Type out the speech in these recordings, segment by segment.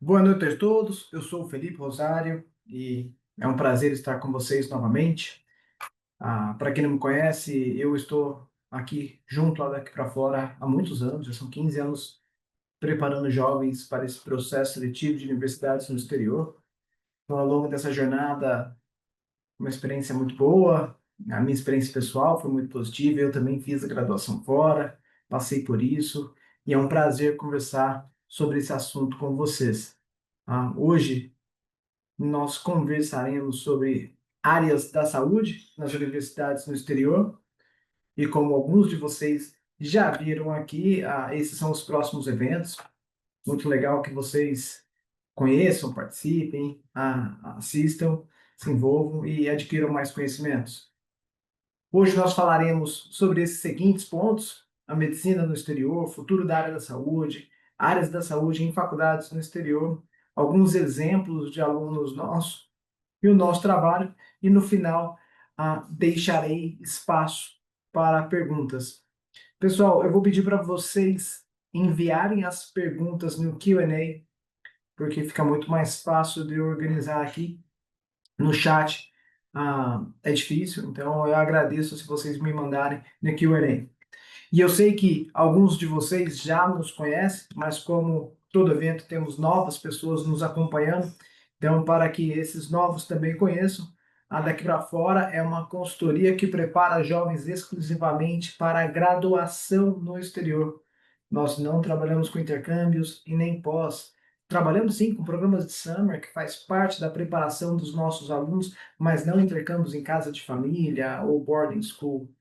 Boa noite a todos, eu sou o Felipe Rosário e é um prazer estar com vocês novamente. Para quem não me conhece, eu estou aqui junto lá daqui para fora há muitos anos, já são 15 anos preparando jovens para esse processo seletivo de universidades no exterior. Então, ao longo dessa jornada, uma experiência muito boa, a minha experiência pessoal foi muito positiva, eu também fiz a graduação fora, passei por isso, e é um prazer conversar sobre esse assunto com vocês. Hoje, nós conversaremos sobre áreas da saúde nas universidades no exterior. E como alguns de vocês já viram aqui, esses são os próximos eventos. Muito legal que vocês conheçam, participem, assistam, se envolvam e adquiram mais conhecimentos. Hoje nós falaremos sobre esses seguintes pontos: a medicina no exterior, futuro da área da saúde, áreas da saúde em faculdades no exterior, alguns exemplos de alunos nossos e o nosso trabalho, e no final deixarei espaço para perguntas. Pessoal, eu vou pedir para vocês enviarem as perguntas no Q&A, porque fica muito mais fácil de eu organizar aqui no chat. É difícil, então eu agradeço se vocês me mandarem no Q&A. E eu sei que alguns de vocês já nos conhecem, mas como todo evento temos novas pessoas nos acompanhando, então para que esses novos também conheçam, a Daqui para Fora é uma consultoria que prepara jovens exclusivamente para a graduação no exterior. Nós não trabalhamos com intercâmbios e nem pós. Trabalhamos sim com programas de summer, que faz parte da preparação dos nossos alunos, mas não intercâmbios em casa de família ou boarding school.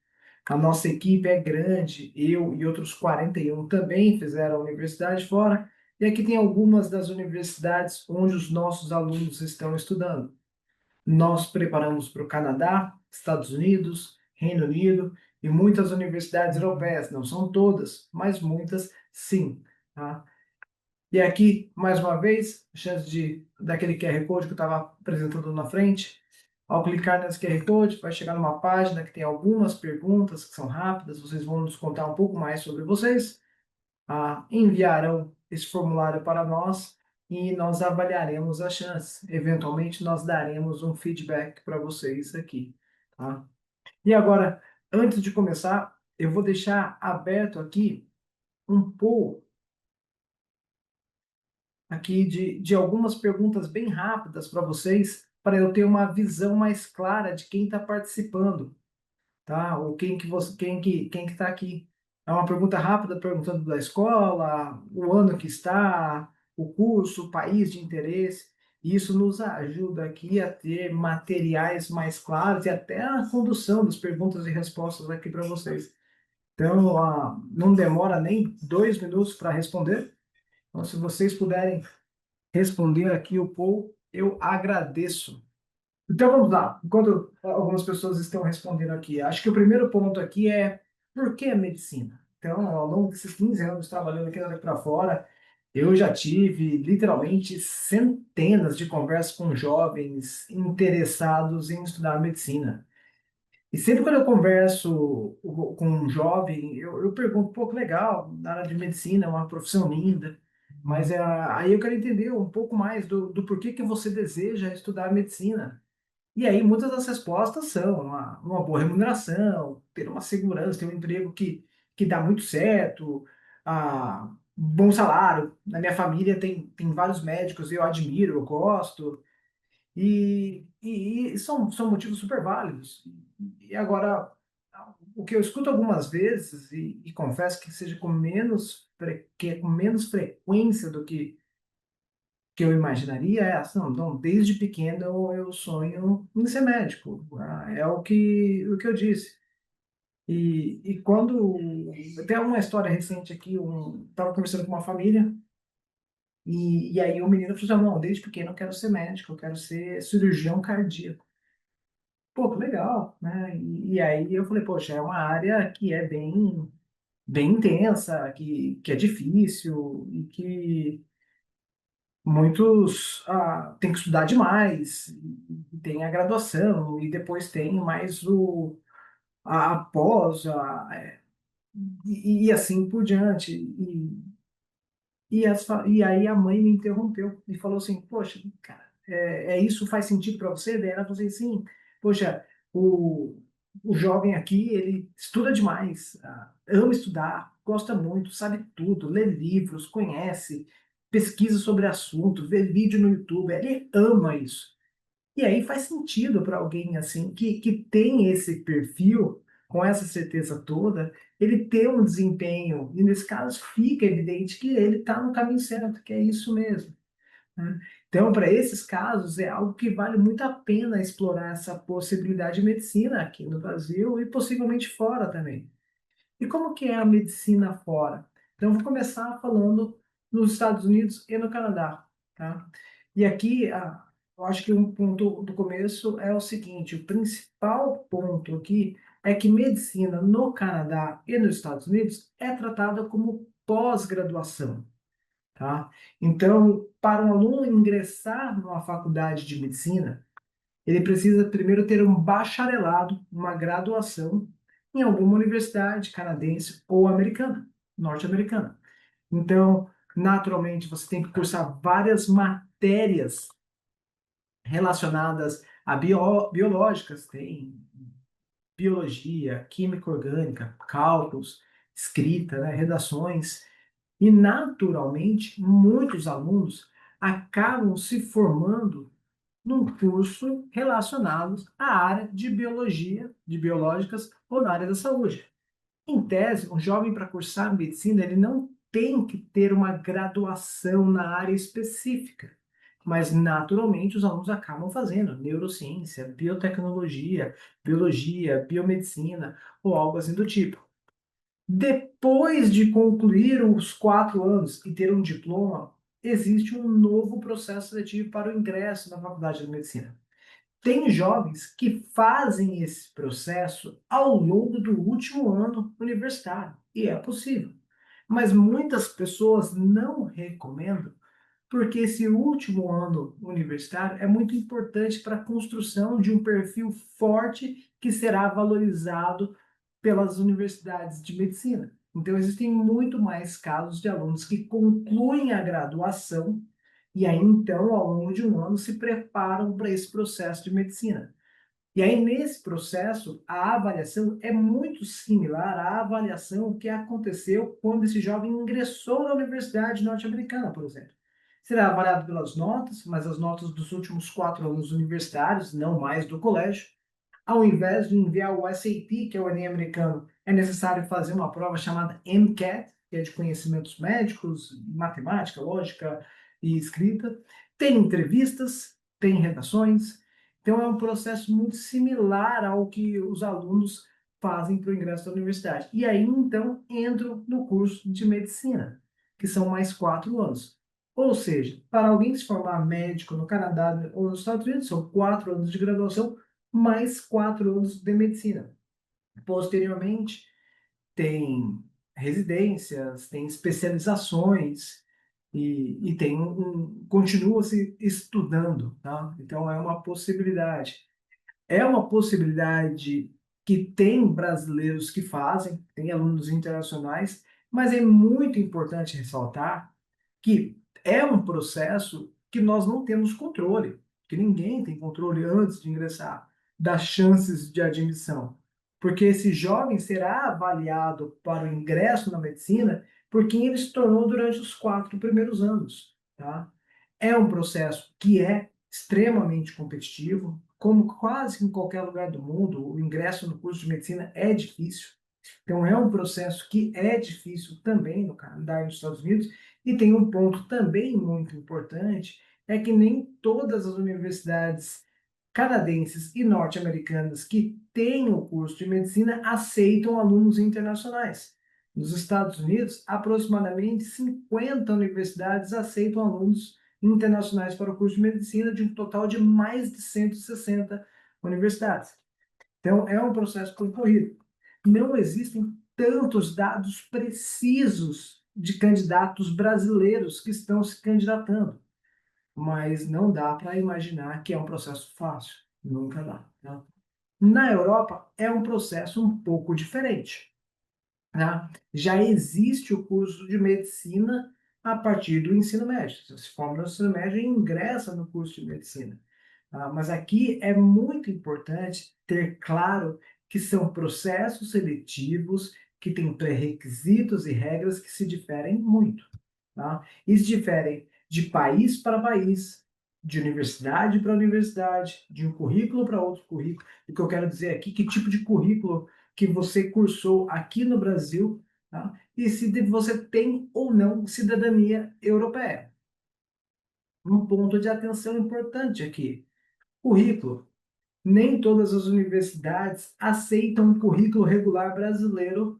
A nossa equipe é grande, eu e outros 41 também fizeram a universidade fora, e aqui tem algumas das universidades onde os nossos alunos estão estudando. Nós preparamos para o Canadá, Estados Unidos, Reino Unido e muitas universidades europeias, não são todas, mas muitas sim. Tá? E aqui, mais uma vez, a chance daquele QR Code que eu estava apresentando na frente. Ao clicar nesse QR Code, vai chegar numa página que tem algumas perguntas que são rápidas, vocês vão nos contar um pouco mais sobre vocês, enviarão esse formulário para nós e nós avaliaremos as chances. Eventualmente, nós daremos um feedback para vocês aqui. Tá? E agora, antes de começar, eu vou deixar aberto aqui um poll aqui de algumas perguntas bem rápidas para vocês, para eu ter uma visão mais clara de quem está participando, tá? Ou quem que está aqui. É uma pergunta rápida perguntando da escola, o ano que está, o curso, o país de interesse. Isso nos ajuda aqui a ter materiais mais claros e até a condução das perguntas e respostas aqui para vocês. Então, não demora nem 2 minutos para responder. Então, se vocês puderem responder aqui o poll, eu agradeço. Então vamos lá, enquanto algumas pessoas estão respondendo aqui, acho que o primeiro ponto aqui é por que a medicina? Então, ao longo desses 15 anos trabalhando aqui daqui para fora, eu já tive literalmente centenas de conversas com jovens interessados em estudar medicina. E sempre quando eu converso com um jovem, eu pergunto, pô, que legal, na área de medicina, é uma profissão linda, mas aí eu quero entender um pouco mais do porquê que você deseja estudar medicina. E aí muitas das respostas são uma boa remuneração, ter uma segurança, ter um emprego que dá muito certo, bom salário. Na minha família tem vários médicos, eu admiro, eu gosto. E são motivos super válidos. E agora, o que eu escuto algumas vezes, e confesso que seja que é com menos frequência do que eu imaginaria, é assim, não, então, desde pequeno eu sonho em ser médico. É o que eu disse. E quando. Tem uma história recente aqui, estava conversando com uma família. E aí o menino falou assim, não, desde pequeno eu quero ser médico, eu quero ser cirurgião cardíaco. Pô, que legal, né? E aí eu falei, poxa, é uma área que é bem intensa, que é difícil e que muitos têm que estudar demais, e tem a graduação e depois tem mais a pós, e assim por diante. E aí a mãe me interrompeu e falou assim, poxa, cara, isso faz sentido para você? Daí ela falou assim, sim, poxa, o, o jovem aqui, ele estuda demais, ama estudar, gosta muito, sabe tudo, lê livros, conhece, pesquisa sobre assunto, vê vídeo no YouTube, ele ama isso. E aí faz sentido para alguém assim que tem esse perfil, com essa certeza toda, ele ter um desempenho, e nesse caso fica evidente que ele está no caminho certo, que é isso mesmo, né? Então, para esses casos, é algo que vale muito a pena explorar essa possibilidade de medicina aqui no Brasil e possivelmente fora também. E como que é a medicina fora? Então, eu vou começar falando nos Estados Unidos e no Canadá, tá? E aqui, eu acho que um ponto do começo é o seguinte: o principal ponto aqui é que medicina no Canadá e nos Estados Unidos é tratada como pós-graduação, tá? Então, para um aluno ingressar numa faculdade de medicina, ele precisa primeiro ter um bacharelado, uma graduação em alguma universidade canadense ou americana, norte-americana. Então, naturalmente, você tem que cursar várias matérias relacionadas a biológicas, tem biologia, química orgânica, cálculos, escrita, né, redações, e naturalmente muitos alunos acabam se formando num curso relacionado à área de biologia, de biológicas ou na área da saúde. Em tese, um jovem para cursar medicina, ele não tem que ter uma graduação na área específica, mas naturalmente os alunos acabam fazendo neurociência, biotecnologia, biologia, biomedicina ou algo assim do tipo. Depois de concluir os 4 anos e ter um diploma, existe um novo processo seletivo para o ingresso na faculdade de medicina. Tem jovens que fazem esse processo ao longo do último ano universitário, e é possível. Mas muitas pessoas não recomendam, porque esse último ano universitário é muito importante para a construção de um perfil forte que será valorizado pelas universidades de medicina. Então, existem muito mais casos de alunos que concluem a graduação e aí, então, ao longo de um ano, se preparam para esse processo de medicina. E aí, nesse processo, a avaliação é muito similar à avaliação que aconteceu quando esse jovem ingressou na universidade norte-americana, por exemplo. Será avaliado pelas notas, mas as notas dos últimos 4 anos universitários, não mais do colégio. Ao invés de enviar o SAT, que é o Enem americano, é necessário fazer uma prova chamada MCAT, que é de conhecimentos médicos, matemática, lógica e escrita. Tem entrevistas, tem redações. Então, é um processo muito similar ao que os alunos fazem para o ingresso da universidade. E aí, então, entro no curso de medicina, que são mais 4 anos. Ou seja, para alguém se formar médico no Canadá ou nos Estados Unidos, são 4 anos de graduação mais 4 anos de medicina. Posteriormente, tem residências, tem especializações e tem continua-se estudando, tá? Então é uma possibilidade. É uma possibilidade que tem brasileiros que fazem, tem alunos internacionais, mas é muito importante ressaltar que é um processo que nós não temos controle, que ninguém tem controle antes de ingressar das chances de admissão, porque esse jovem será avaliado para o ingresso na medicina por quem ele se tornou durante os 4 primeiros anos, tá? É um processo que é extremamente competitivo, como quase em qualquer lugar do mundo, o ingresso no curso de medicina é difícil. Então, é um processo que é difícil também no Canadá e nos Estados Unidos. E tem um ponto também muito importante, é que nem todas as universidades canadenses e norte-americanas que têm o curso de medicina aceitam alunos internacionais. Nos Estados Unidos, aproximadamente 50 universidades aceitam alunos internacionais para o curso de medicina, de um total de mais de 160 universidades. Então, é um processo concorrido. Não existem tantos dados precisos de candidatos brasileiros que estão se candidatando, mas não dá para imaginar que é um processo fácil. Nunca dá. Tá? Na Europa, é um processo um pouco diferente. Tá? Já existe o curso de medicina a partir do ensino médio. Você se forma no ensino médio e ingressa no curso de medicina. Mas aqui é muito importante ter claro que são processos seletivos que têm pré-requisitos e regras que se diferem muito. Tá? E se diferem de país para país, de universidade para universidade, de um currículo para outro currículo. O que eu quero dizer aqui, que tipo de currículo que você cursou aqui no Brasil, tá? E se você tem ou não cidadania europeia. Um ponto de atenção importante aqui: currículo. Nem todas as universidades aceitam um currículo regular brasileiro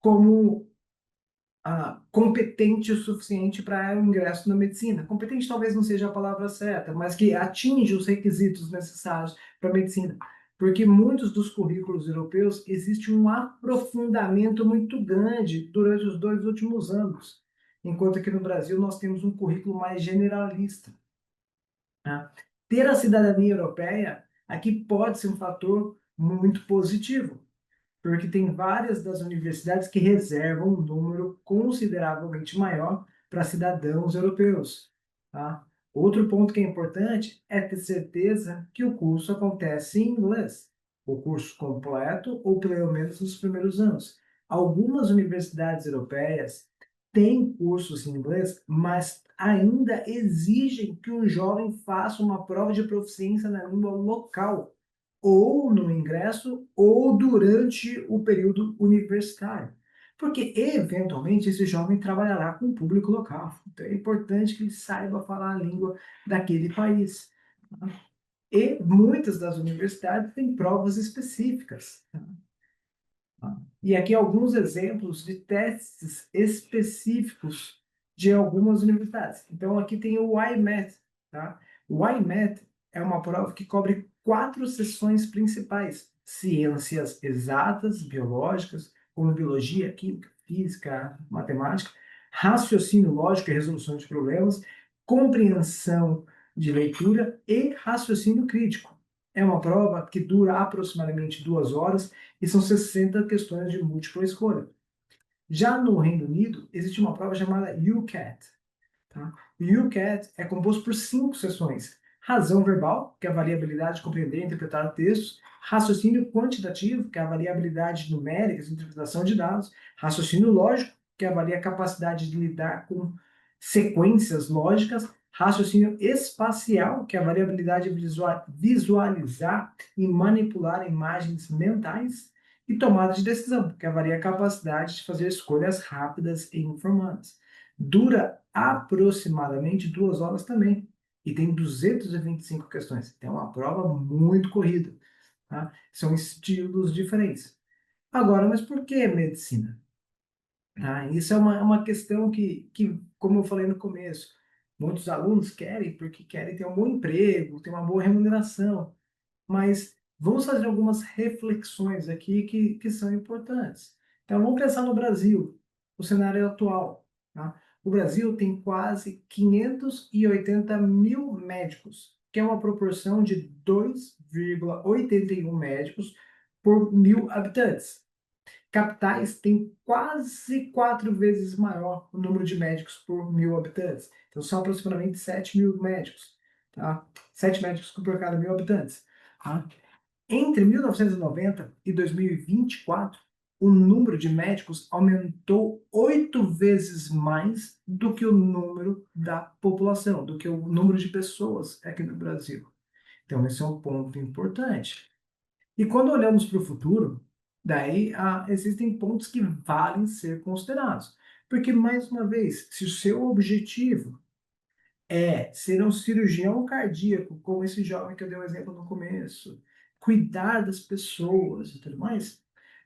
como competente o suficiente para o ingresso na medicina. Competente talvez não seja a palavra certa, mas que atinge os requisitos necessários para a medicina. Porque muitos dos currículos europeus existe um aprofundamento muito grande durante os 2 últimos anos, enquanto aqui no Brasil nós temos um currículo mais generalista. Tá? Ter a cidadania europeia aqui pode ser um fator muito positivo, porque tem várias das universidades que reservam um número consideravelmente maior para cidadãos europeus. Tá? Outro ponto que é importante é ter certeza que o curso acontece em inglês, o curso completo ou pelo menos nos primeiros anos. Algumas universidades europeias têm cursos em inglês, mas ainda exigem que o jovem faça uma prova de proficiência na língua local, ou no ingresso, ou durante o período universitário. Porque, eventualmente, esse jovem trabalhará com o público local. Então, é importante que ele saiba falar a língua daquele país. Tá? E muitas das universidades têm provas específicas. Tá? E aqui alguns exemplos de testes específicos de algumas universidades. Então, aqui tem o IMAT. Tá? O IMAT é uma prova que cobre 4 seções principais: ciências exatas, biológicas, como biologia, química, física, matemática, raciocínio lógico e resolução de problemas, compreensão de leitura e raciocínio crítico. É uma prova que dura aproximadamente 2 horas e são 60 questões de múltipla escolha. Já no Reino Unido, existe uma prova chamada UCAT. Tá? O UCAT é composto por 5 seções: razão verbal, que avalia a habilidade de compreender e interpretar textos; raciocínio quantitativo, que avalia a habilidade numérica de interpretação de dados; raciocínio lógico, que avalia a capacidade de lidar com sequências lógicas; raciocínio espacial, que avalia a habilidade de visualizar e manipular imagens mentais; e tomada de decisão, que avalia a capacidade de fazer escolhas rápidas e informadas. Dura aproximadamente 2 horas também. E tem 225 questões. Então, é uma prova muito corrida. Tá? São estilos diferentes. Agora, mas por que medicina? Isso é uma questão que, como eu falei no começo, muitos alunos querem porque querem ter um bom emprego, ter uma boa remuneração. Mas vamos fazer algumas reflexões aqui que são importantes. Então, vamos pensar no Brasil, o cenário atual. Tá? O Brasil tem quase 580 mil médicos, que é uma proporção de 2,81 médicos por 1.000 habitantes. Capitais têm quase 4 vezes maior o número de médicos por 1.000 habitantes. Então, são aproximadamente 7 mil médicos. Tá? 7 médicos por cada 1.000 habitantes. Tá? Entre 1990 e 2024, o número de médicos aumentou 8 vezes mais do que o número da população, do que o número de pessoas aqui no Brasil. Então, esse é um ponto importante. E quando olhamos para o futuro, daí existem pontos que valem ser considerados. Porque, mais uma vez, se o seu objetivo é ser um cirurgião cardíaco, como esse jovem que eu dei um exemplo no começo, cuidar das pessoas e tudo mais,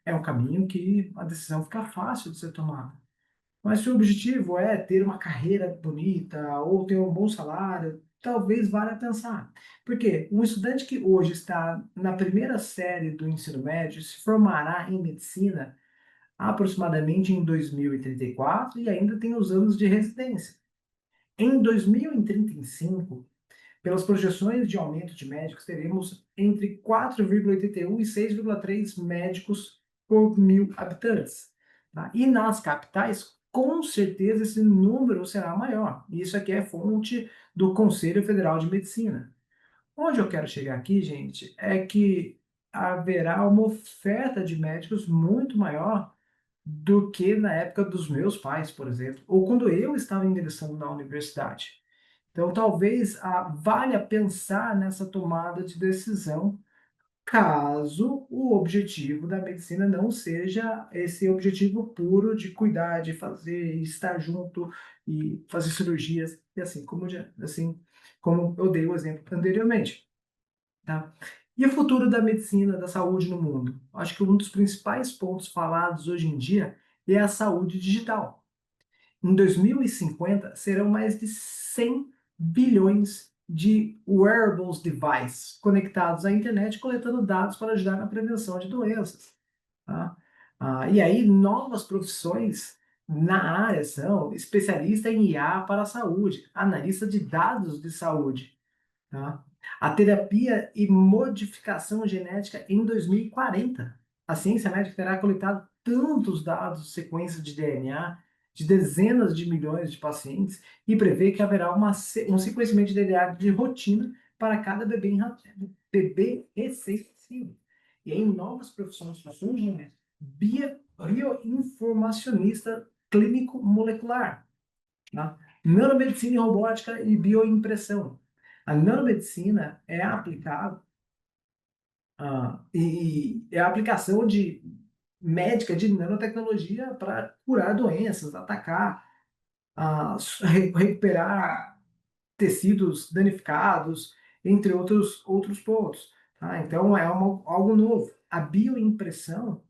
é um caminho que a decisão fica fácil de ser tomada. Mas se o objetivo é ter uma carreira bonita ou ter um bom salário, talvez valha pensar. Porque um estudante que hoje está na primeira série do ensino médio se formará em medicina aproximadamente em 2034 e ainda tem os anos de residência. Em 2035, pelas projeções de aumento de médicos, teremos entre 4,81 e 6,3 médicos por 1.000 habitantes. Tá? E nas capitais, com certeza esse número será maior. E isso aqui é fonte do Conselho Federal de Medicina. Onde eu quero chegar aqui, gente, é que haverá uma oferta de médicos muito maior do que na época dos meus pais, por exemplo, ou quando eu estava ingressando na universidade. Então, talvez valha pensar nessa tomada de decisão, caso o objetivo da medicina não seja esse objetivo puro de cuidar, de fazer, estar junto e fazer cirurgias, e assim como eu dei o exemplo anteriormente. Tá? E o futuro da medicina, da saúde no mundo? Acho que um dos principais pontos falados hoje em dia é a saúde digital. Em 2050, serão mais de 100 bilhões de wearables devices conectados à internet, coletando dados para ajudar na prevenção de doenças. Tá? E aí, novas profissões na área são especialista em IA para a saúde, analista de dados de saúde, tá? A terapia e modificação genética em 2040. A ciência médica terá coletado tantos dados, sequências de DNA, de dezenas de milhões de pacientes, e prevê que haverá um sequenciamento de DNA de rotina para cada bebê recém-nascido. E aí, novas profissões surgem, né? Bioinformacionista clínico molecular, tá? Nanomedicina e robótica e bioimpressão. A nanomedicina é aplicada e é a aplicação de médica de nanotecnologia para curar doenças, atacar, recuperar tecidos danificados, entre outros pontos. Tá? Então é algo novo. A bioimpressão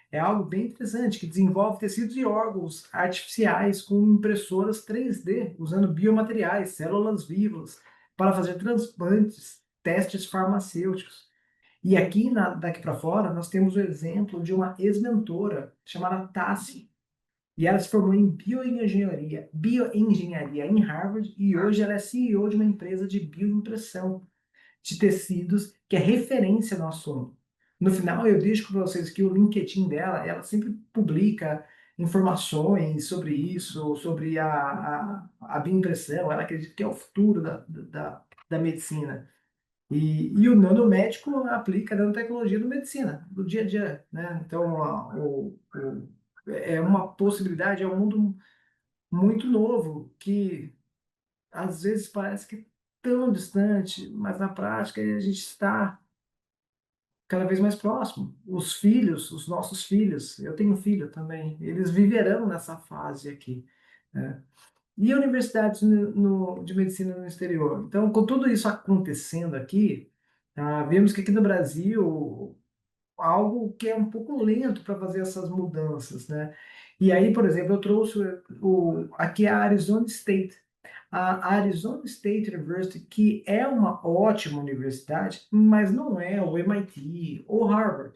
é algo bem interessante, que desenvolve tecidos e órgãos artificiais com impressoras 3D, usando biomateriais, células vivas, para fazer transplantes, testes farmacêuticos. E aqui, daqui para fora, nós temos o exemplo de uma ex-mentora chamada Tassi. E ela se formou em bioengenharia em Harvard, e hoje ela é CEO de uma empresa de bioimpressão de tecidos, que é referência no assunto. No final, eu deixo para vocês que o LinkedIn dela, ela sempre publica informações sobre isso, sobre a bioimpressão. Ela acredita que é o futuro da medicina. E o nanomédico aplica a nanotecnologia na medicina, no dia a dia, né? Então, é uma possibilidade, é um mundo muito novo que às vezes parece que é tão distante, mas na prática a gente está cada vez mais próximo. Os filhos, os nossos filhos, eu tenho filho também, eles viverão nessa fase aqui, né? E universidades de medicina no exterior. Então, com tudo isso acontecendo aqui, vemos que aqui no Brasil algo que é um pouco lento para fazer essas mudanças, né? E aí, por exemplo, eu trouxe aqui a Arizona State. A Arizona State University, que é uma ótima universidade, mas não é o MIT ou Harvard.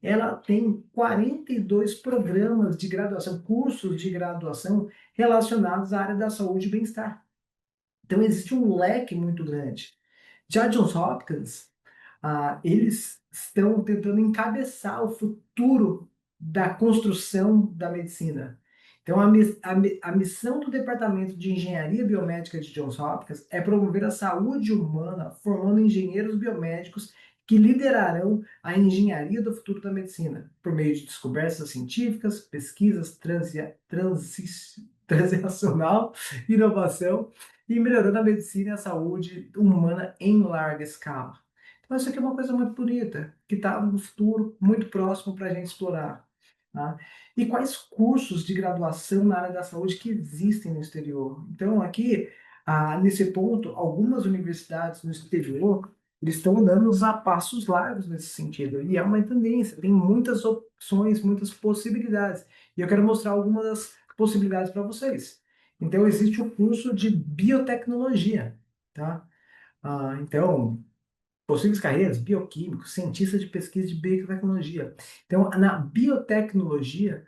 Ela tem 42 programas de graduação, cursos de graduação relacionados à área da saúde e bem-estar. Então, existe um leque muito grande. Já Johns Hopkins, eles estão tentando encabeçar o futuro da construção da medicina. Então, a missão do Departamento de Engenharia Biomédica de Johns Hopkins é promover a saúde humana, formando engenheiros biomédicos que liderarão a engenharia do futuro da medicina, por meio de descobertas científicas, pesquisas translacional, inovação e melhorando a medicina e a saúde humana em larga escala. Então, isso aqui é uma coisa muito bonita, que está no futuro muito próximo para a gente explorar. Tá? E quais cursos de graduação na área da saúde que existem no exterior? Então, aqui, nesse ponto, algumas universidades no exterior eles estão andando a passos largos nesse sentido. E é uma tendência, tem muitas opções, muitas possibilidades. E eu quero mostrar algumas das possibilidades para vocês. Então, existe o curso de biotecnologia, tá? Então, possíveis carreiras, bioquímico, cientista de pesquisa de biotecnologia. Então, na biotecnologia,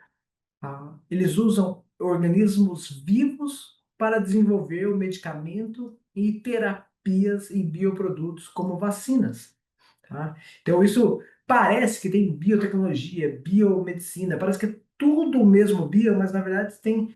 eles usam organismos vivos para desenvolver o medicamento e terapias e bioprodutos como vacinas. Tá? Então, isso parece que tem biotecnologia, biomedicina, parece que é tudo o mesmo bio, mas na verdade tem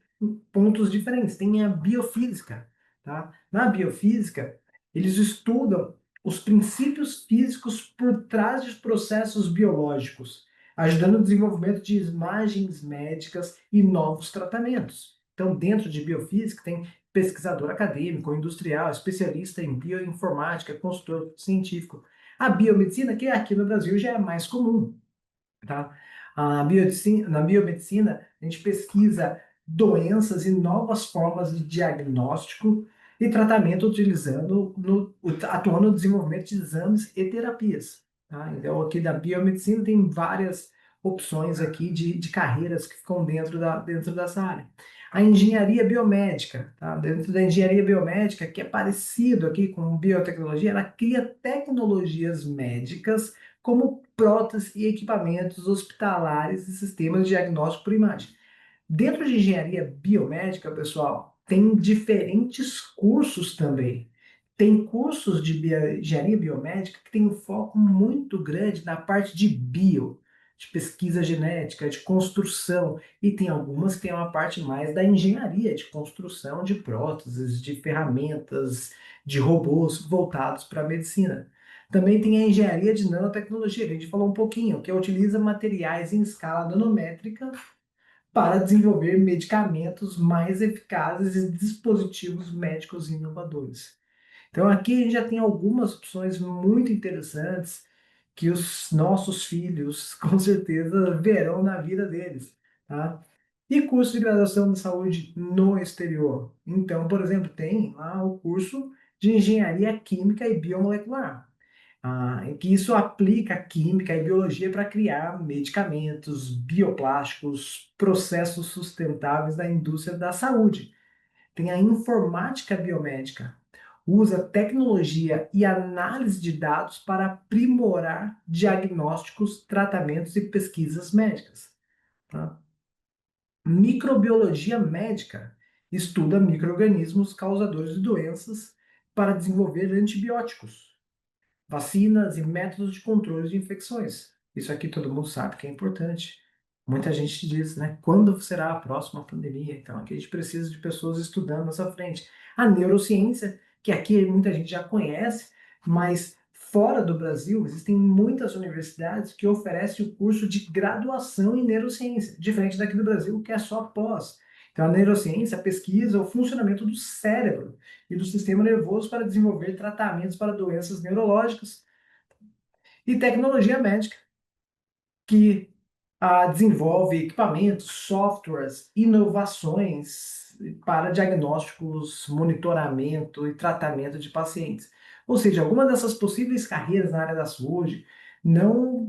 pontos diferentes. Tem a biofísica, tá? Na biofísica, eles estudam os princípios físicos por trás dos processos biológicos, ajudando no desenvolvimento de imagens médicas e novos tratamentos. Então, dentro de biofísica, tem pesquisador acadêmico, industrial, especialista em bioinformática, consultor científico. A biomedicina, que aqui no Brasil já é mais comum, tá? Na biomedicina, a gente pesquisa doenças e novas formas de diagnóstico e tratamento atuando no desenvolvimento de exames e terapias, tá? Então, aqui da biomedicina tem várias opções aqui de carreiras que ficam dentro dessa área. A engenharia biomédica, tá? Dentro da engenharia biomédica, que é parecido aqui com biotecnologia, ela cria tecnologias médicas como próteses e equipamentos hospitalares e sistemas de diagnóstico por imagem. Dentro de engenharia biomédica, pessoal, tem diferentes cursos também. Tem cursos de engenharia biomédica que tem um foco muito grande na parte de bio, de pesquisa genética, de construção, e tem algumas que têm uma parte mais da engenharia, de construção de próteses, de ferramentas, de robôs voltados para a medicina. Também tem a engenharia de nanotecnologia, que a gente falou um pouquinho, que utiliza materiais em escala nanométrica para desenvolver medicamentos mais eficazes e dispositivos médicos inovadores. Então aqui a gente já tem algumas opções muito interessantes que os nossos filhos com certeza verão na vida deles, tá? E curso de graduação de saúde no exterior. Então, por exemplo, tem lá o curso de engenharia química e biomolecular. Em que isso aplica a química e biologia para criar medicamentos, bioplásticos, processos sustentáveis da indústria da saúde. Tem a informática biomédica, usa tecnologia e análise de dados para aprimorar diagnósticos, tratamentos e pesquisas médicas. Tá? Microbiologia médica estuda micro-organismos causadores de doenças para desenvolver antibióticos, vacinas e métodos de controle de infecções. Isso aqui todo mundo sabe que é importante. Muita gente diz, né? Quando será a próxima pandemia? Então, aqui a gente precisa de pessoas estudando nessa frente. A neurociência, que aqui muita gente já conhece, mas fora do Brasil existem muitas universidades que oferecem o curso de graduação em neurociência, diferente daqui do Brasil, que é só pós. Então, a neurociência pesquisa o funcionamento do cérebro e do sistema nervoso para desenvolver tratamentos para doenças neurológicas e tecnologia médica, que desenvolve equipamentos, softwares, inovações para diagnósticos, monitoramento e tratamento de pacientes. Ou seja, algumas dessas possíveis carreiras na área da saúde não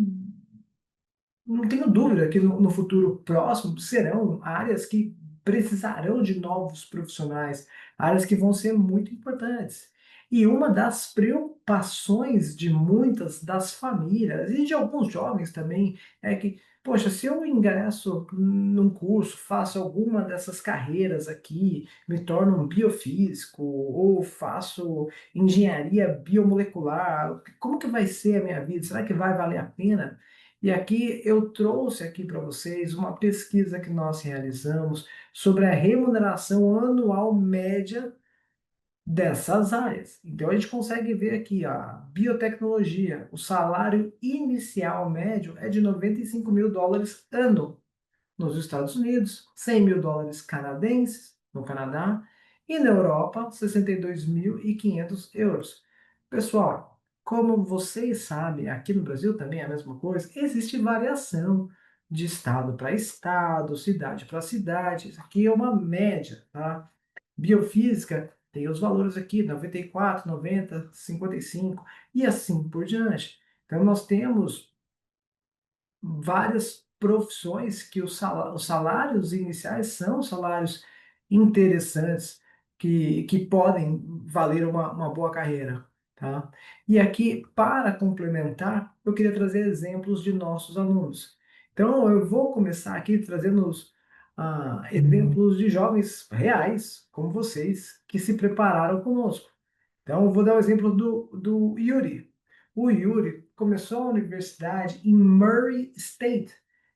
não tenho dúvida que no futuro próximo serão áreas que precisarão de novos profissionais, áreas que vão ser muito importantes. E uma das preocupações de muitas das famílias e de alguns jovens também é que, poxa, se eu ingresso num curso, faço alguma dessas carreiras aqui, me torno um biofísico ou faço engenharia biomolecular, como que vai ser a minha vida? Será que vai valer a pena? E aqui eu trouxe aqui para vocês uma pesquisa que nós realizamos sobre a remuneração anual média dessas áreas. Então a gente consegue ver aqui a biotecnologia, o salário inicial médio é de US$ 95.000 ano nos Estados Unidos, US$ 100.000 canadenses no Canadá e na Europa, 62.500 euros. Pessoal, como vocês sabem, aqui no Brasil também é a mesma coisa, existe variação de estado para estado, cidade para cidade. Isso aqui é uma média, tá? Biofísica tem os valores aqui, 94, 90, 55 e assim por diante. Então nós temos várias profissões que os salários iniciais são salários interessantes que podem valer uma boa carreira, tá? E aqui, para complementar, eu queria trazer exemplos de nossos alunos. Então, eu vou começar aqui trazendo exemplos de jovens reais, como vocês, que se prepararam conosco. Então, eu vou dar o exemplo do Yuri. O Yuri começou a universidade em Murray State,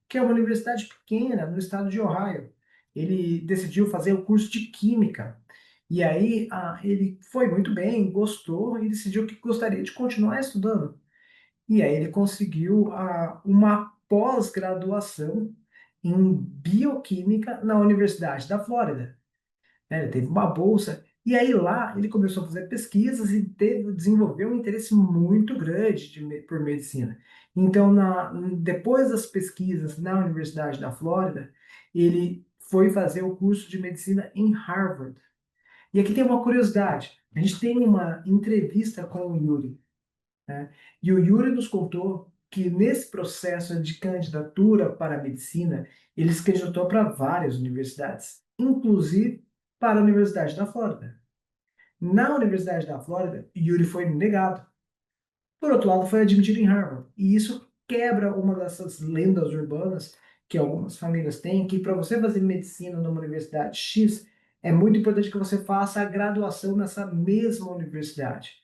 que é uma universidade pequena no estado de Ohio. ele decidiu fazer o curso de Química. E aí, ele foi muito bem, gostou e decidiu que gostaria de continuar estudando. E aí ele conseguiu uma pós-graduação em bioquímica na Universidade da Flórida, né? Ele teve uma bolsa, e aí lá ele começou a fazer pesquisas e desenvolveu um interesse muito grande por medicina. Então, depois das pesquisas na Universidade da Flórida, ele foi fazer o curso de medicina em Harvard. E aqui tem uma curiosidade: a gente tem uma entrevista com o Yuri, né? E o Yuri nos contou que nesse processo de candidatura para a medicina, ele se candidatou para várias universidades, inclusive para a Universidade da Flórida. Na Universidade da Flórida, Yuri foi negado. Por outro lado, foi admitido em Harvard. E isso quebra uma dessas lendas urbanas que algumas famílias têm, que para você fazer medicina numa universidade X, é muito importante que você faça a graduação nessa mesma universidade.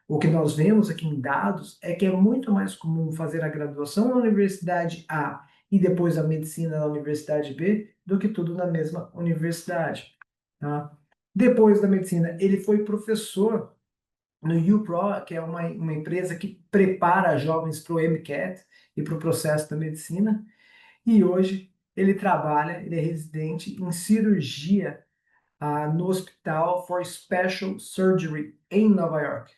O que nós vemos aqui em dados é que é muito mais comum fazer a graduação na universidade A e depois a medicina na universidade B do que tudo na mesma universidade, tá? Depois da medicina, ele foi professor no UPro, que é uma empresa que prepara jovens para o MCAT e para o processo da medicina. E hoje ele trabalha, ele é residente em cirurgia no Hospital for Special Surgery em Nova York.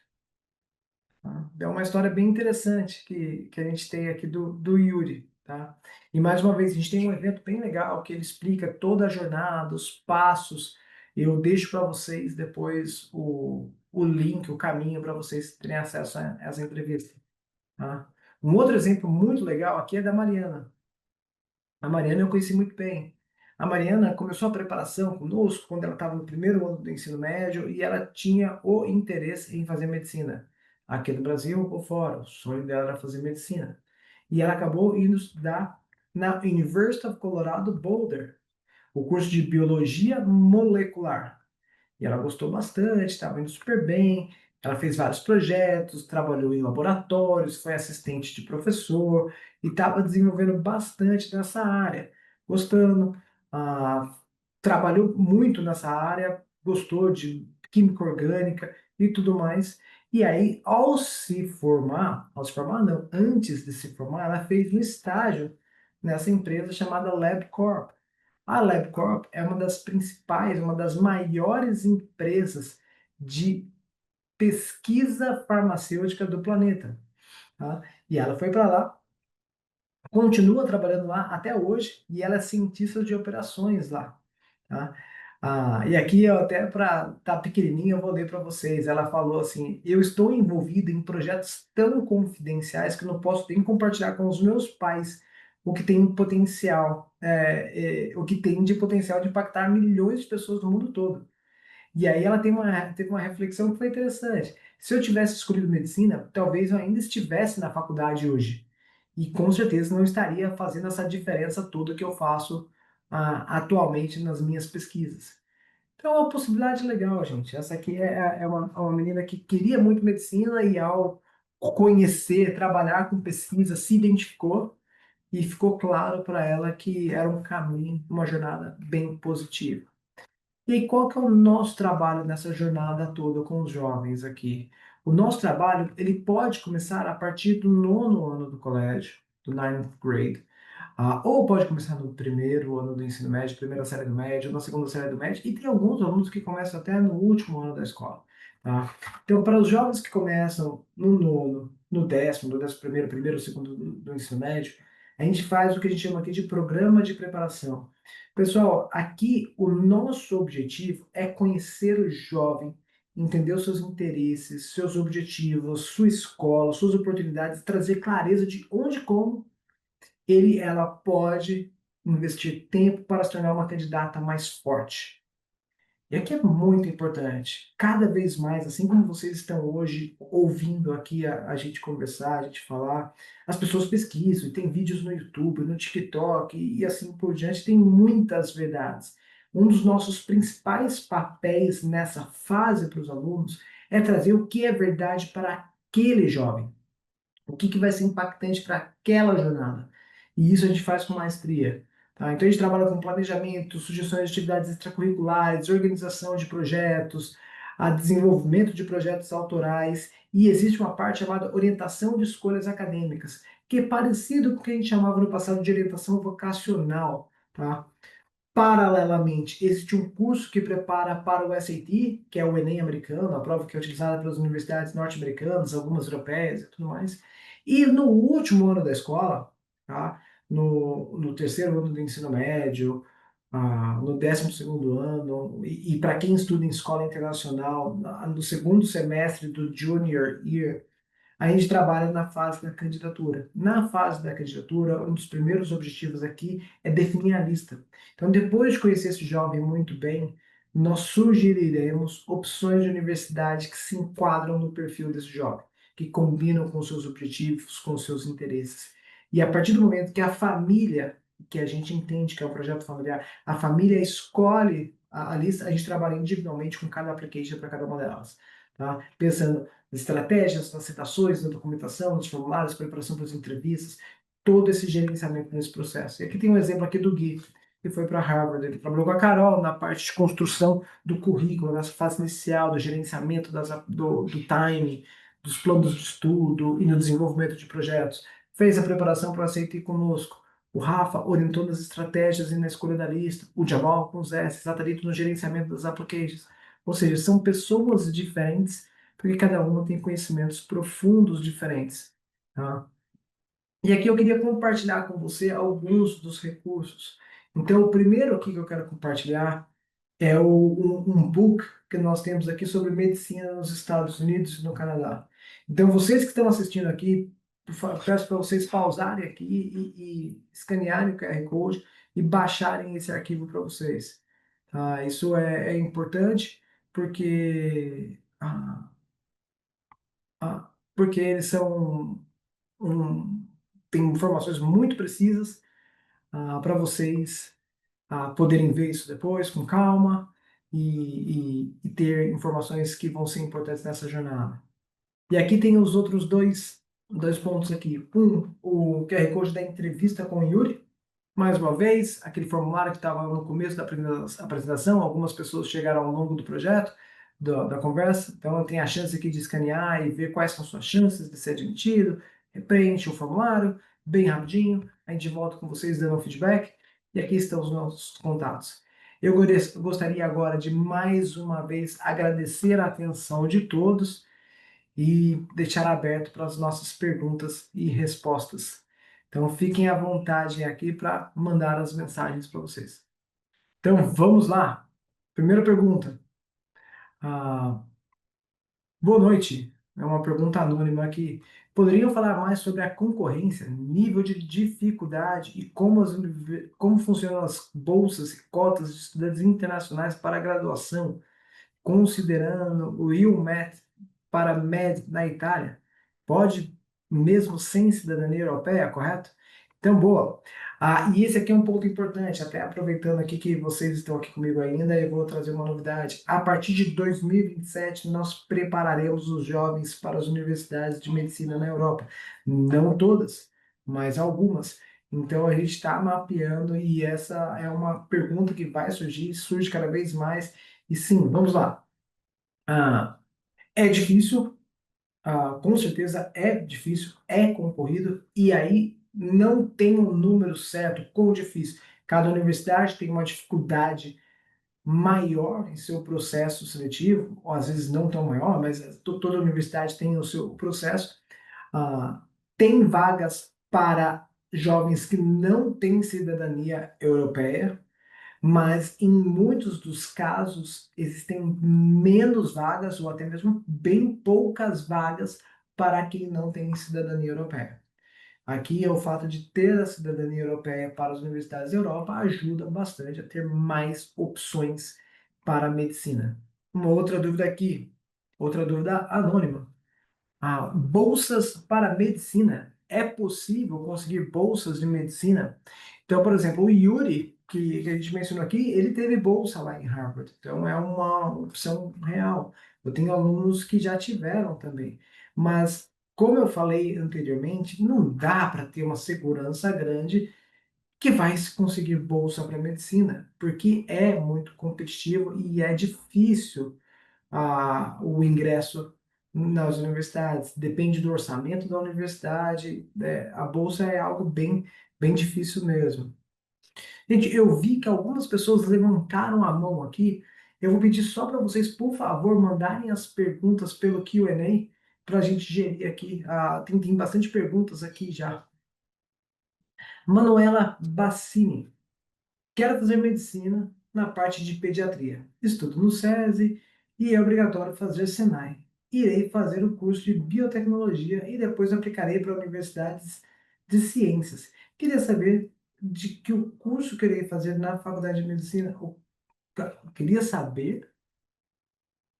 Tá? É uma história bem interessante que a gente tem aqui do Yuri. Tá? E mais uma vez, a gente tem um evento bem legal que ele explica toda a jornada, os passos. Eu deixo para vocês depois o link, o caminho para vocês terem acesso a essa entrevista. Tá? Um outro exemplo muito legal aqui é da Mariana. A Mariana eu conheci muito bem. A Mariana começou a preparação conosco quando ela estava no primeiro ano do ensino médio e ela tinha o interesse em fazer medicina, aqui no Brasil ou fora. O sonho dela era fazer medicina. E ela acabou indo estudar na University of Colorado Boulder, o curso de biologia molecular. E ela gostou bastante, estava indo super bem. Ela fez vários projetos, trabalhou em laboratórios, foi assistente de professor e estava desenvolvendo bastante nessa área, gostando. ah, Trabalhou muito nessa área, gostou de química orgânica e tudo mais. E aí, ao se formar não, antes de se formar, ela fez um estágio nessa empresa chamada LabCorp. A LabCorp é uma das principais, uma das maiores empresas de pesquisa farmacêutica do planeta, tá? E ela foi para lá, continua trabalhando lá até hoje e ela é cientista de operações lá, tá? E aqui, ó, até para estar pequenininho, eu vou ler para vocês. Ela falou assim: eu estou envolvida em projetos tão confidenciais que não posso nem compartilhar com os meus pais o que tem potencial, o que tem de potencial de impactar milhões de pessoas no mundo todo. E aí ela teve uma reflexão que foi interessante. Se eu tivesse escolhido medicina, talvez eu ainda estivesse na faculdade hoje. E com certeza não estaria fazendo essa diferença toda que eu faço atualmente nas minhas pesquisas. Então é uma possibilidade legal, gente. Essa aqui é uma menina que queria muito medicina e ao conhecer, trabalhar com pesquisa, se identificou e ficou claro para ela que era um caminho, uma jornada bem positiva. E aí, qual que é o nosso trabalho nessa jornada toda com os jovens aqui? O nosso trabalho, ele pode começar a partir do nono ano do colégio, do ninth grade, ou pode começar no primeiro ano do ensino médio, primeira série do médio, na segunda série do médio, e tem alguns alunos que começam até no último ano da escola, tá? Então, para os jovens que começam no nono, no décimo, no décimo primeiro, primeiro, segundo do ensino médio, a gente faz o que a gente chama aqui de programa de preparação. Pessoal, aqui o nosso objetivo é conhecer o jovem, entender os seus interesses, seus objetivos, sua escola, suas oportunidades, trazer clareza de onde e como ela pode investir tempo para se tornar uma candidata mais forte. E aqui é muito importante, cada vez mais, assim como vocês estão hoje ouvindo aqui a gente conversar, a gente falar, as pessoas pesquisam, e tem vídeos no YouTube, no TikTok e assim por diante, tem muitas verdades. Um dos nossos principais papéis nessa fase para os alunos é trazer o que é verdade para aquele jovem, o que vai ser impactante para aquela jornada. E isso a gente faz com maestria. Tá? Então a gente trabalha com planejamento, sugestões de atividades extracurriculares, organização de projetos, a desenvolvimento de projetos autorais, e existe uma parte chamada orientação de escolhas acadêmicas, que é parecido com o que a gente chamava no passado de orientação vocacional, tá? Paralelamente, existe um curso que prepara para o SAT, que é o Enem americano, a prova que é utilizada pelas universidades norte-americanas, algumas europeias e tudo mais. E no último ano da escola, tá? No terceiro ano do ensino médio, no 12º ano, e para quem estuda em escola internacional, no segundo semestre do Junior Year, a gente trabalha na fase da candidatura. Na fase da candidatura, um dos primeiros objetivos aqui é definir a lista. Então, depois de conhecer esse jovem muito bem, nós sugeriremos opções de universidade que se enquadram no perfil desse jovem, que combinam com seus objetivos, com seus interesses. E a partir do momento que a família, que a gente entende que é um projeto familiar, a família escolhe a lista, a gente trabalha individualmente com cada application para cada uma delas. Tá? Pensando nas estratégias, nas citações, na documentação, nos formulários, preparação para as entrevistas, todo esse gerenciamento nesse processo. E aqui tem um exemplo aqui do Gui, que foi para Harvard. Ele trabalhou com a Carol na parte de construção do currículo, nessa fase inicial, do gerenciamento do time, dos planos de estudo e no desenvolvimento de projetos. Fez a preparação para o ACT conosco. O Rafa orientou nas estratégias e na escolha da lista. O Jamal com os S, Satarito no gerenciamento das applications. Ou seja, são pessoas diferentes porque cada uma tem conhecimentos profundos diferentes. Tá? E aqui eu queria compartilhar com você alguns dos recursos. Então, o primeiro aqui que eu quero compartilhar é um book que nós temos aqui sobre medicina nos Estados Unidos e no Canadá. Então, vocês que estão assistindo aqui, peço para vocês pausarem aqui e escanearem o QR Code e baixarem esse arquivo para vocês. Tá? Isso é importante porque, porque eles um, têm informações muito precisas para vocês poderem ver isso depois com calma e ter informações que vão ser importantes nessa jornada. E aqui tem os outros dois pontos aqui. O QR Code da entrevista com o Yuri. Mais uma vez, aquele formulário que estava no começo da apresentação, algumas pessoas chegaram ao longo do projeto, da conversa, então tem a chance aqui de escanear e ver quais são suas chances de ser admitido, preenche o formulário, bem rapidinho, a gente volta com vocês dando um feedback, e aqui estão os nossos contatos. Eu gostaria agora de mais uma vez agradecer a atenção de todos, e deixar aberto para as nossas perguntas e respostas. Então fiquem à vontade aqui para mandar as mensagens para vocês. Então vamos lá. Primeira pergunta. Ah, boa noite. É uma pergunta anônima aqui. Poderiam falar mais sobre a concorrência, nível de dificuldade e como funcionam as bolsas e cotas de estudantes internacionais para a graduação, considerando o IUMET para MED na Itália, pode mesmo sem cidadania europeia, correto? Então, boa. E esse aqui é um ponto importante, até aproveitando aqui que vocês estão aqui comigo ainda, eu vou trazer uma novidade. A partir de 2027, nós prepararemos os jovens para as universidades de medicina na Europa. Não todas, mas algumas. Então, a gente está mapeando e essa é uma pergunta que vai surgir, surge cada vez mais. E sim, vamos lá. Ah, é difícil, com certeza é difícil, é concorrido, e aí não tem um número certo, quão difícil. Cada universidade tem uma dificuldade maior em seu processo seletivo, ou às vezes não tão maior, mas toda universidade tem o seu processo. Ah, tem vagas para jovens que não têm cidadania europeia, mas em muitos dos casos existem menos vagas ou até mesmo bem poucas vagas para quem não tem cidadania europeia. Aqui é o fato de ter a cidadania europeia para as universidades da Europa ajuda bastante a ter mais opções para a medicina. Uma outra dúvida aqui, outra dúvida anônima. Bolsas para medicina. É possível conseguir bolsas de medicina? Então, por exemplo, o Yuri, que a gente mencionou aqui, ele teve bolsa lá em Harvard. Então, é uma opção real. Eu tenho alunos que já tiveram também. Mas, como eu falei anteriormente, não dá para ter uma segurança grande que vai se conseguir bolsa para medicina, porque é muito competitivo e é difícil o ingresso nas universidades. Depende do orçamento da universidade, a bolsa é algo bem difícil mesmo. Gente, eu vi que algumas pessoas levantaram a mão aqui. Eu vou pedir só para vocês, por favor, mandarem as perguntas pelo Q&A para a gente gerir aqui. Tem bastante perguntas aqui já. Manuela Bassini. Quero fazer medicina na parte de pediatria. Estudo no SESI e é obrigatório fazer Senai. Irei fazer o curso de biotecnologia e depois aplicarei para universidades de ciências. Queria saber de que o curso que irei fazer na faculdade de medicina. Queria saber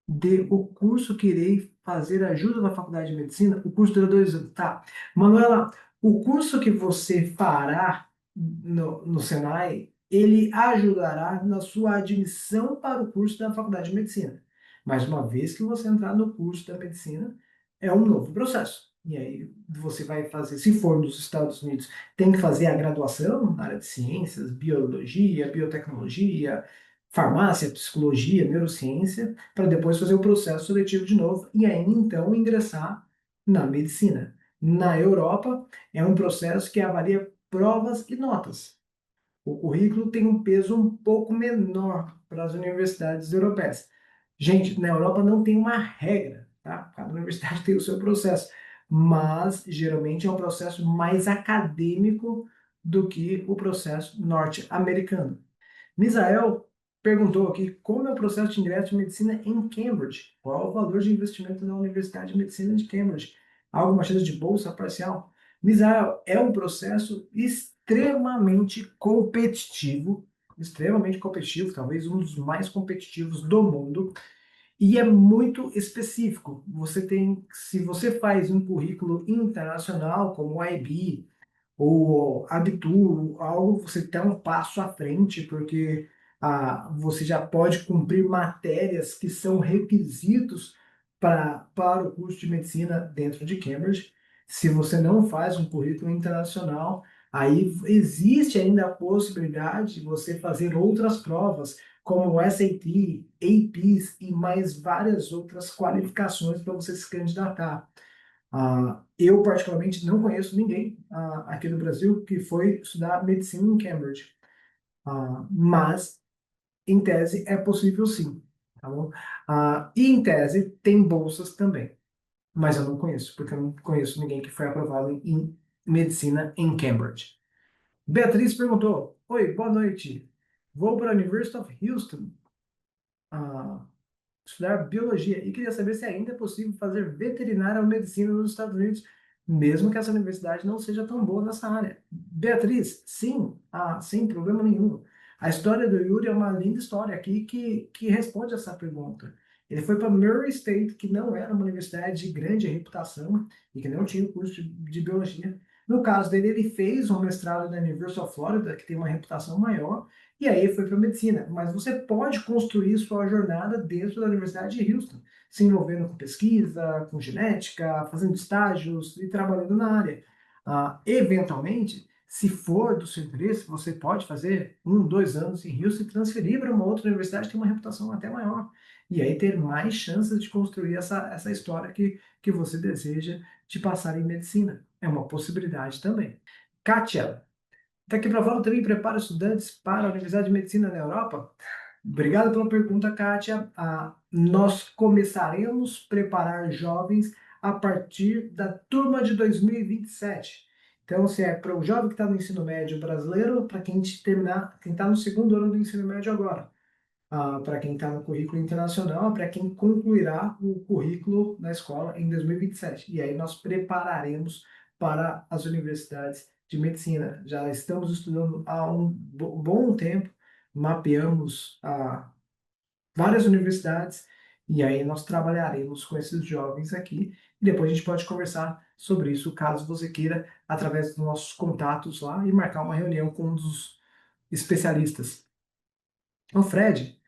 de o curso que irei fazer ajuda na faculdade de medicina, o curso dura 2 anos. Tá. Manuela, o curso que você fará no Senai, ele ajudará na sua admissão para o curso da faculdade de medicina. Mas uma vez que você entrar no curso da medicina, é um novo processo. E aí você vai fazer, se for nos Estados Unidos, tem que fazer a graduação na área de ciências, biologia, biotecnologia, farmácia, psicologia, neurociência, para depois fazer o processo seletivo de novo e aí então ingressar na medicina. Na Europa, é um processo que avalia provas e notas. O currículo tem um peso um pouco menor para as universidades europeias. Gente, na Europa não tem uma regra, tá? Cada universidade tem o seu processo, mas geralmente é um processo mais acadêmico do que o processo norte-americano. Misael perguntou aqui como é o processo de ingresso em medicina em Cambridge. Qual o valor de investimento na Universidade de Medicina de Cambridge? Alguma chance de bolsa parcial? Misael, é um processo extremamente competitivo, talvez um dos mais competitivos do mundo, e é muito específico. Se você faz um currículo internacional, como o IB, ou Abtur, algo você está um passo à frente, porque você já pode cumprir matérias que são requisitos para o curso de medicina dentro de Cambridge. Se você não faz um currículo internacional, aí existe ainda a possibilidade de você fazer outras provas, como o SAT, APs e mais várias outras qualificações para você se candidatar. Eu, particularmente, não conheço ninguém aqui no Brasil que foi estudar medicina em Cambridge. Mas, em tese, é possível sim. Tá bom? E, em tese, tem bolsas também. Mas eu não conheço, porque eu não conheço ninguém que foi aprovado em medicina em Cambridge. Beatriz perguntou: Oi, boa noite. Vou para a University of Houston. Ah, Estudar biologia e queria saber se ainda é possível fazer veterinária ou medicina nos Estados Unidos, mesmo que essa universidade não seja tão boa nessa área. Beatriz, sim, sem problema nenhum. A história do Yuri é uma linda história aqui que responde essa pergunta. Ele foi para Murray State, que não era uma universidade de grande reputação e que não tinha o curso de biologia. No caso dele, ele fez um mestrado na University of Florida, que tem uma reputação maior, e aí foi para medicina. Mas você pode construir sua jornada dentro da Universidade de Houston, se envolvendo com pesquisa, com genética, fazendo estágios e trabalhando na área. Eventualmente, se for do seu interesse, você pode fazer 1, 2 anos em Houston e transferir para uma outra universidade que tem uma reputação até maior. E aí ter mais chances de construir essa história que você deseja de passar em medicina. É uma possibilidade também. Kátia, daqui para fora também prepara estudantes para a Universidade de Medicina na Europa? Obrigado pela pergunta, Kátia. Nós começaremos a preparar jovens a partir da turma de 2027. Então, se é para o jovem que está no ensino médio brasileiro, para quem terminar, quem está no segundo ano do ensino médio agora, para quem está no currículo internacional, para quem concluirá o currículo na escola em 2027. E aí nós prepararemos para as universidades de medicina. Já estamos estudando há um bom tempo, mapeamos várias universidades e aí nós trabalharemos com esses jovens aqui e depois a gente pode conversar sobre isso, caso você queira, através dos nossos contatos lá e marcar uma reunião com um dos especialistas. O Fred,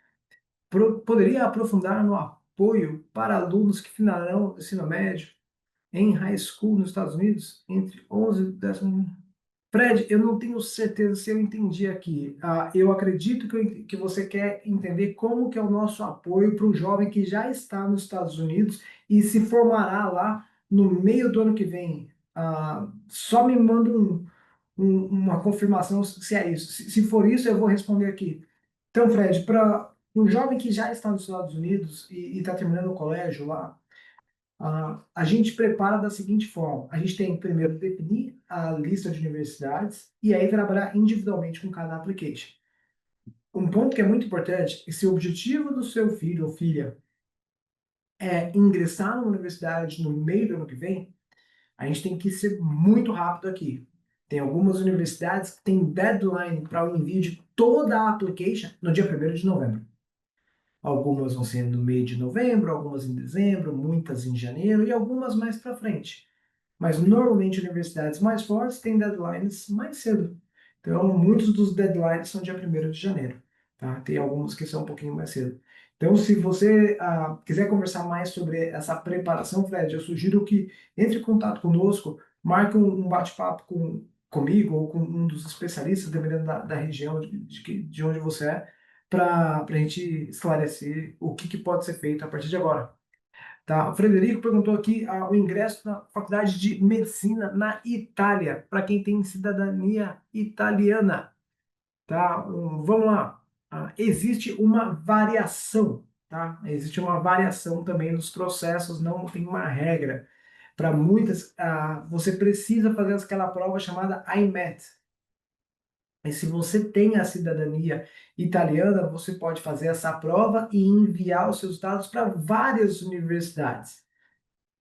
poderia aprofundar no apoio para alunos que finalizarão o ensino médio em high school nos Estados Unidos entre 11 e 10 anos? Fred, eu não tenho certeza se eu entendi aqui. Eu acredito que você quer entender como que é o nosso apoio para o jovem que já está nos Estados Unidos e se formará lá no meio do ano que vem. Só me manda uma confirmação se é isso. Se for isso, eu vou responder aqui. Então, Fred, para um jovem que já está nos Estados Unidos e está terminando o colégio lá, a gente prepara da seguinte forma: a gente tem que primeiro definir a lista de universidades e aí trabalhar individualmente com cada application. Um ponto que é muito importante é que se o objetivo do seu filho ou filha é ingressar numa universidade no meio do ano que vem, a gente tem que ser muito rápido aqui. Tem algumas universidades que têm deadline para o envio de toda a application no dia 1º de novembro. Algumas vão ser no meio de novembro, algumas em dezembro, muitas em janeiro e algumas mais para frente. Mas normalmente universidades mais fortes têm deadlines mais cedo. Então, muitos dos deadlines são dia 1º de janeiro. Tá? Tem alguns que são um pouquinho mais cedo. Então, se você quiser conversar mais sobre essa preparação, Fred, eu sugiro que entre em contato conosco, marque um bate-papo comigo ou com um dos especialistas, dependendo da região de onde você é, para a gente esclarecer o que pode ser feito a partir de agora. Tá? O Frederico perguntou aqui o ingresso na Faculdade de Medicina na Itália, para quem tem cidadania italiana. Tá? Vamos lá. Existe uma variação, tá? Existe uma variação também nos processos, não tem uma regra. Para muitas, você precisa fazer aquela prova chamada IMET. E se você tem a cidadania italiana, você pode fazer essa prova e enviar os seus dados para várias universidades.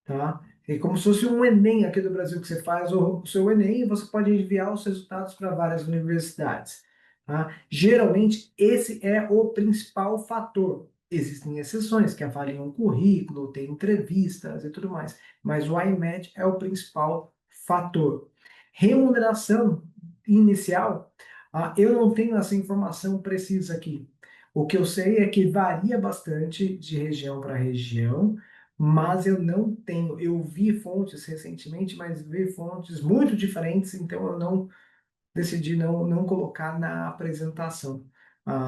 Tá? É como se fosse um Enem aqui do Brasil, que você faz o seu Enem e você pode enviar os resultados para várias universidades. Tá? Geralmente, esse é o principal fator. Existem exceções que avaliam o currículo, tem entrevistas e tudo mais, mas o IMED é o principal fator. Remuneração inicial, eu não tenho essa informação precisa aqui. O que eu sei é que varia bastante de região para região, mas eu não tenho. Eu vi fontes recentemente, mas vi fontes muito diferentes, então eu não decidi não colocar na apresentação.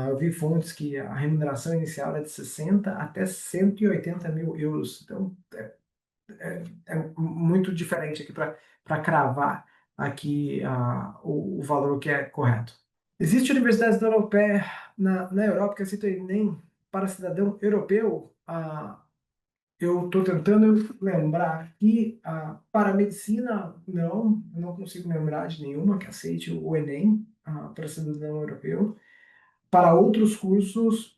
Eu vi fontes que a remuneração inicial é de 60 até 180 mil euros, então é muito diferente aqui para cravar aqui o valor que é correto. Existe universidades da europeia, na Europa que aceitam o Enem para cidadão europeu? Eu estou tentando lembrar aqui, para a medicina, não consigo lembrar de nenhuma que aceite o Enem para cidadão europeu. Para outros cursos,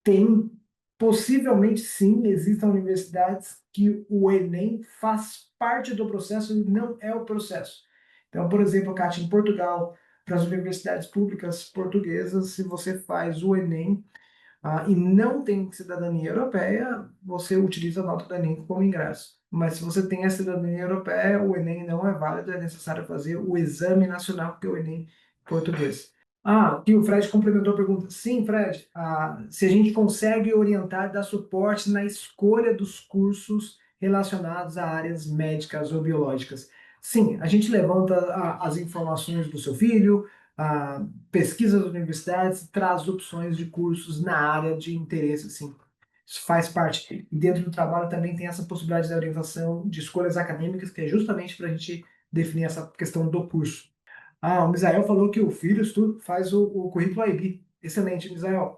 tem, possivelmente sim, existam universidades que o Enem faz parte do processo e não é o processo. Então, por exemplo, Kátia, em Portugal, para as universidades públicas portuguesas, se você faz o Enem, e não tem cidadania europeia, você utiliza a nota do Enem como ingresso. Mas se você tem a cidadania europeia, o Enem não é válido, é necessário fazer o exame nacional, que é o Enem português. Aqui o Fred complementou a pergunta. Sim, Fred, se a gente consegue orientar e dar suporte na escolha dos cursos relacionados a áreas médicas ou biológicas. Sim, a gente levanta as informações do seu filho, pesquisa das universidades, traz opções de cursos na área de interesse, assim. Isso faz parte. E dentro do trabalho também tem essa possibilidade de orientação de escolhas acadêmicas, que é justamente para a gente definir essa questão do curso. O Misael falou que o filho faz o currículo IB. Excelente, Misael.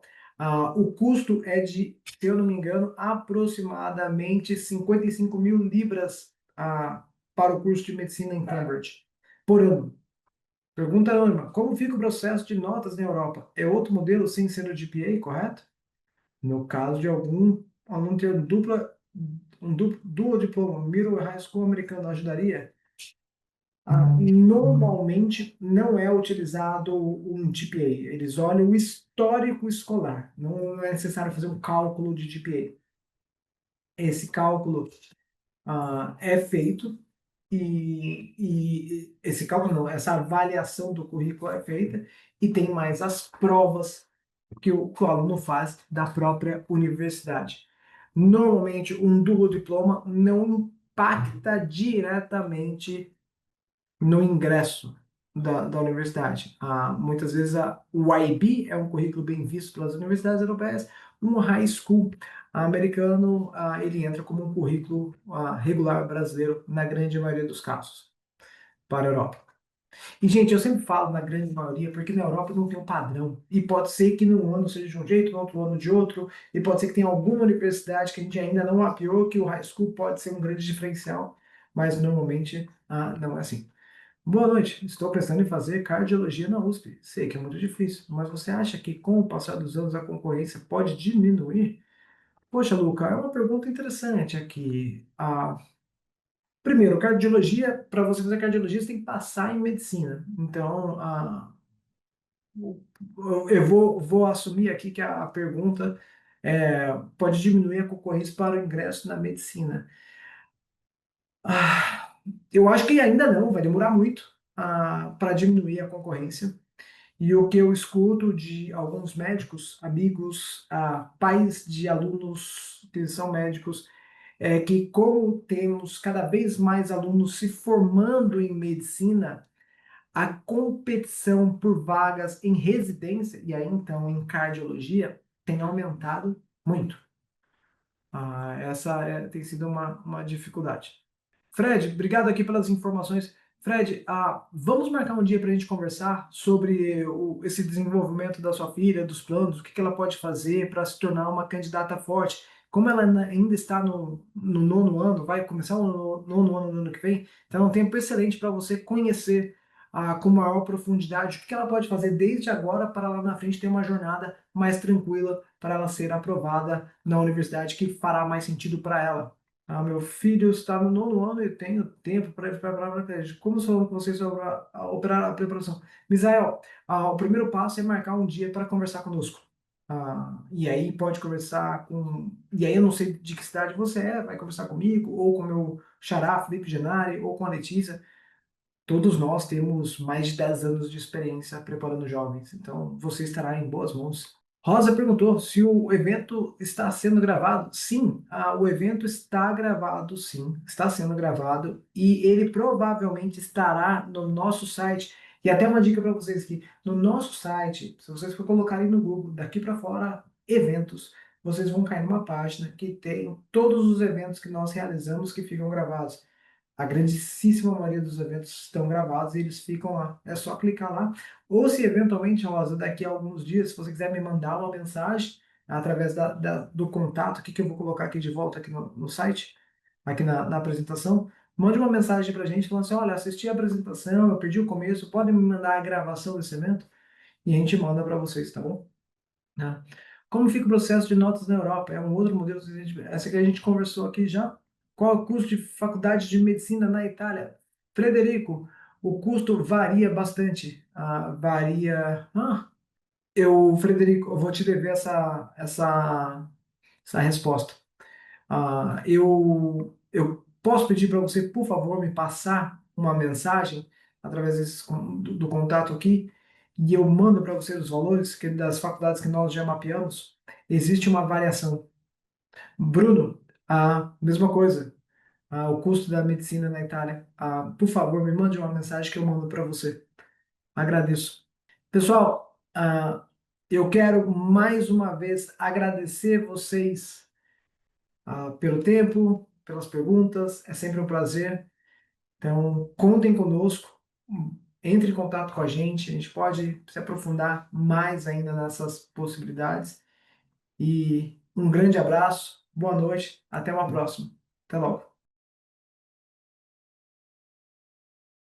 O custo é de, se eu não me engano, aproximadamente 55 mil libras para o curso de medicina em Cambridge por ano. Pergunta anônima: como fica o processo de notas na Europa? É outro modelo sem ser o GPA, correto? No caso de algum aluno ter dual diploma, middle high school americano, ajudaria? Normalmente não é utilizado um GPA. Eles olham o histórico escolar. Não é necessário fazer um cálculo de GPA. Esse cálculo é feito e esse cálculo não, essa avaliação do currículo é feita e tem mais as provas que o aluno faz da própria universidade. Normalmente, um duplo diploma não impacta diretamente no ingresso. da universidade. Muitas vezes o IB é um currículo bem visto pelas universidades europeias, um high school americano, ele entra como um currículo regular brasileiro na grande maioria dos casos para a Europa. E, gente, eu sempre falo na grande maioria, porque na Europa não tem um padrão. E pode ser que num ano seja de um jeito, no outro ano de outro, e pode ser que tenha alguma universidade que a gente ainda não mapeou, que o high school pode ser um grande diferencial, mas normalmente não é assim. Boa noite, estou pensando em fazer cardiologia na USP. Sei que é muito difícil, mas você acha que com o passar dos anos a concorrência pode diminuir? Poxa, Luca, é uma pergunta interessante aqui. Primeiro, cardiologia, para você fazer cardiologia, você tem que passar em medicina. Então, eu vou assumir aqui que a pergunta pode diminuir a concorrência para o ingresso na medicina. Ah, eu acho que ainda não, vai demorar muito para diminuir a concorrência. E o que eu escuto de alguns médicos, amigos, pais de alunos que são médicos, é que como temos cada vez mais alunos se formando em medicina, a competição por vagas em residência, e aí então em cardiologia, tem aumentado muito. Essa tem sido uma dificuldade. Fred, obrigado aqui pelas informações. Fred, vamos marcar um dia para a gente conversar sobre esse desenvolvimento da sua filha, dos planos, o que ela pode fazer para se tornar uma candidata forte. Como ela ainda está no nono ano, vai começar o nono ano no ano que vem, então é um tempo excelente para você conhecer com maior profundidade o que ela pode fazer desde agora para lá na frente ter uma jornada mais tranquila para ela ser aprovada na universidade que fará mais sentido para ela. Meu filho está no nono ano e tenho tempo para ir para a creche. Como falando com vocês sobre a preparação? Misael, o primeiro passo é marcar um dia para conversar conosco. E aí pode conversar com. E aí eu não sei de que cidade você é, vai conversar comigo, ou com o meu xará, Felipe Genari, ou com a Letícia. Todos nós temos mais de 10 anos de experiência preparando jovens, então você estará em boas mãos. Rosa perguntou se o evento está sendo gravado. Sim, o evento está gravado, sim, está sendo gravado e ele provavelmente estará no nosso site. E até uma dica para vocês aqui: no nosso site, se vocês for colocarem no Google, daqui para fora, eventos, vocês vão cair numa página que tem todos os eventos que nós realizamos que ficam gravados. A grandíssima maioria dos eventos estão gravados e eles ficam lá. É só clicar lá. Ou se eventualmente, Rosa, daqui a alguns dias, se você quiser me mandar uma mensagem através do contato que eu vou colocar aqui de volta aqui no site, aqui na apresentação, mande uma mensagem para a gente falando assim, olha, assisti a apresentação, eu perdi o começo, podem me mandar a gravação desse evento e a gente manda para vocês, tá bom? Né? Como fica o processo de notas na Europa? É um outro modelo. Essa que a gente conversou aqui já. Qual é o custo de faculdade de medicina na Itália? Frederico, o custo varia bastante. Varia. Frederico, eu vou te dever essa resposta. Eu posso pedir para você, por favor, me passar uma mensagem através do contato aqui e eu mando para você os valores das faculdades que nós já mapeamos. Existe uma variação. Bruno, a mesma coisa. O custo da medicina na Itália. Por favor, me mande uma mensagem que eu mando para você. Agradeço. Pessoal, eu quero mais uma vez agradecer vocês pelo tempo, pelas perguntas. É sempre um prazer. Então, contem conosco. Entre em contato com a gente pode se aprofundar mais ainda nessas possibilidades. E um grande abraço, boa noite, até uma próxima. Até logo.